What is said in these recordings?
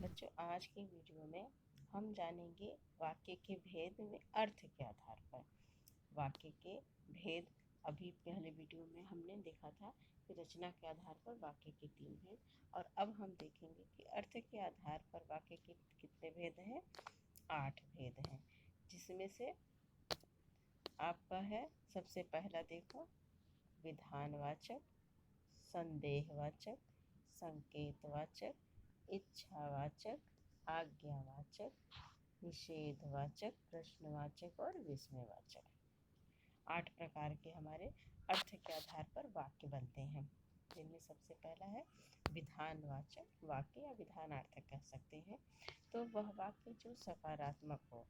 बच्चों, आज की वीडियो में हम जानेंगे वाक्य के भेद में अर्थ के आधार पर। वाक्य के भेद अभी पहले वीडियो में हमने देखा था कि रचना के आधार पर वाक्य के 3 भेद, और अब हम देखेंगे कि अर्थ के आधार पर वाक्य के कितने भेद हैं। 8 भेद हैं, जिसमें से आपका है सबसे पहला देखो, विधानवाचक, संदेहवाचक, संकेतवाचक, इच्छावाचक, आज्ञावाचक, निषेधवाचक, प्रश्नवाचक और विस्मयवाचक। 8 प्रकार के हमारे अर्थ के आधार पर वाक्य बनते हैं, जिनमें सबसे पहला है विधानवाचक वाक्य या विधानार्थक कह सकते हैं। तो वह वाक्य जो सकारात्मक हो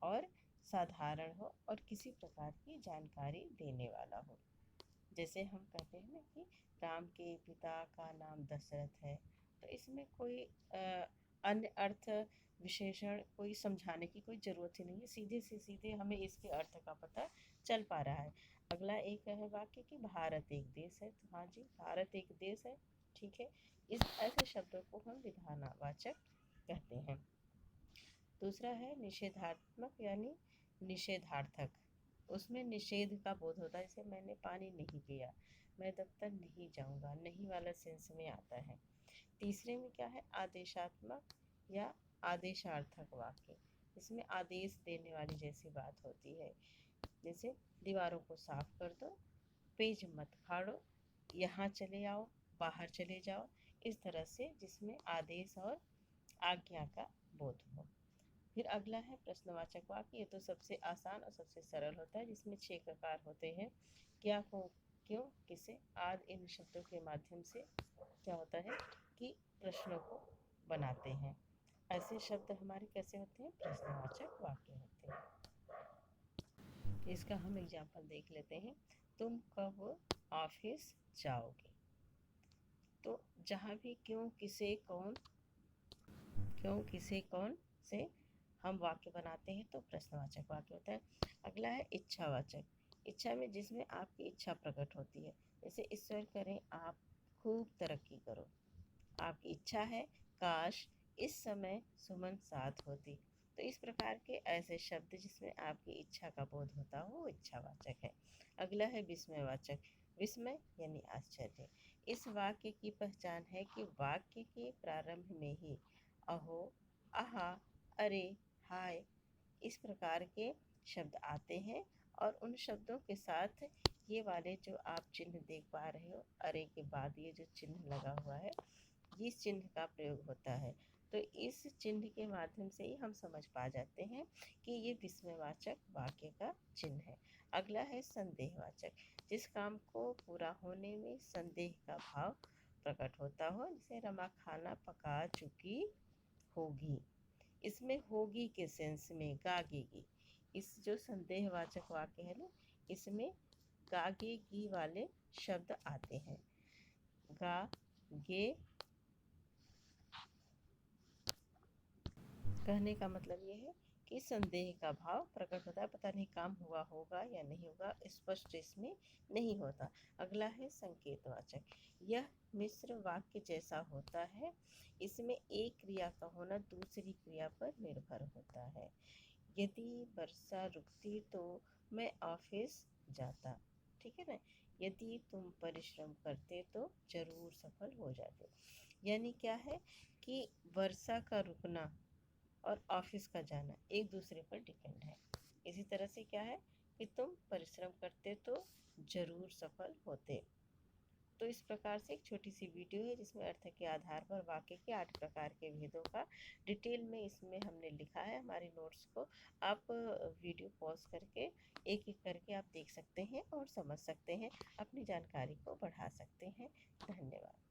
और साधारण हो और किसी प्रकार की जानकारी देने वाला हो। जैसे हम कहते हैं ना कि राम के पिता का नाम दशरथ है, तो इसमें कोई अन्य अर्थ विशेषण कोई समझाने की कोई ज़रूरत ही नहीं है, सीधे से सीधे हमें इसके अर्थ का पता चल पा रहा है। अगला एक है वाक्य कि भारत एक देश है, तो हाँ जी, भारत एक देश है, ठीक है। इस ऐसे शब्दों को हम विधानवाचक कहते हैं। दूसरा है निषेधात्मक यानी निषेधार्थक। उसमें निषेध का बोध होता है, जैसे मैंने पानी नहीं पिया, मैं दफ्तर नहीं जाऊंगा, नहीं वाला सेंस में आता है। तीसरे में क्या है, आदेशात्मक या आदेशार्थक वाक्य। इसमें आदेश देने वाली जैसी बात होती है, जैसे दीवारों को साफ कर दो, पेज मत फाड़ो, यहाँ चले आओ, बाहर चले जाओ, इस तरह से जिसमें आदेश और आज्ञा का बोध हो। फिर अगला है प्रश्नवाचक वाक्य। ये तो सबसे आसान और सबसे सरल होता है, जिसमें 6 प्रकार होते हैं, क्या को, क्यों, किसे, आदि। इन शब्दों के माध्यम से क्या होता है कि प्रश्नों को बनाते हैं। ऐसे शब्द हमारे कैसे होते हैं, प्रश्नवाचक वाक्य होते हैं। इसका हम एग्जाम्पल देख लेते हैं। तुम कब ऑफिस जाओगे? तो जहाँ भी क्यों, किसे, कौन, क्यों, किसे, कौन से हम वाक्य बनाते हैं तो प्रश्नवाचक वाक्य होता है। अगला है इच्छावाचक। इच्छा में जिसमें आपकी इच्छा प्रकट होती है, जैसे ईश्वर करें आप खूब तरक्की करो। आपकी इच्छा है काश इस समय सुमन साथ होती। तो इस प्रकार के ऐसे शब्द जिसमें आपकी इच्छा का बोध होता हो वो इच्छावाचक है। अगला है विस्मयवाचक। विस्मय यानी आश्चर्य। इस वाक्य की पहचान है कि वाक्य के प्रारंभ में ही अहो, आहा, अरे, हाय इस प्रकार के शब्द आते हैं, और उन शब्दों के साथ ये वाले जो आप चिन्ह देख पा रहे हो, अरे के बाद ये जो चिन्ह लगा हुआ है, इस चिन्ह का प्रयोग होता है। तो इस चिन्ह के माध्यम से ही हम समझ पा जाते हैं कि ये विस्मयवाचक वाक्य का चिन्ह है। अगला है संदेहवाचक। जिस काम को पूरा होने में संदेह का भाव प्रकट होता हो, जैसे रमा खाना पका चुकी होगी। इसमें होगी के सेंस में गागेगी। इस जो संदेहवाचक वाक्य है ना, इसमें गागेगी वाले शब्द आते हैं। गा, गे कहने का मतलब ये है कि संदेह का भाव प्रकट होता है, पता नहीं काम हुआ होगा या नहीं होगा, स्पष्ट इसमें नहीं होता। अगला है संकेतवाचक। यह मिश्र वाक्य जैसा होता है, इसमें एक क्रिया का होना दूसरी क्रिया पर निर्भर होता है। यदि वर्षा रुकती तो मैं ऑफिस जाता, ठीक है ना। यदि तुम परिश्रम करते तो जरूर सफल हो जाते। यानी क्या है कि वर्षा का रुकना और ऑफिस का जाना एक दूसरे पर डिपेंड है। इसी तरह से क्या है कि तुम परिश्रम करते तो जरूर सफल होते। तो इस प्रकार से एक छोटी सी वीडियो है, जिसमें अर्थ के आधार पर वाक्य के 8 प्रकार के भेदों का डिटेल में इसमें हमने लिखा है हमारे नोट्स को। आप वीडियो पॉज करके एक एक करके आप देख सकते हैं और समझ सकते हैं, अपनी जानकारी को बढ़ा सकते हैं। धन्यवाद।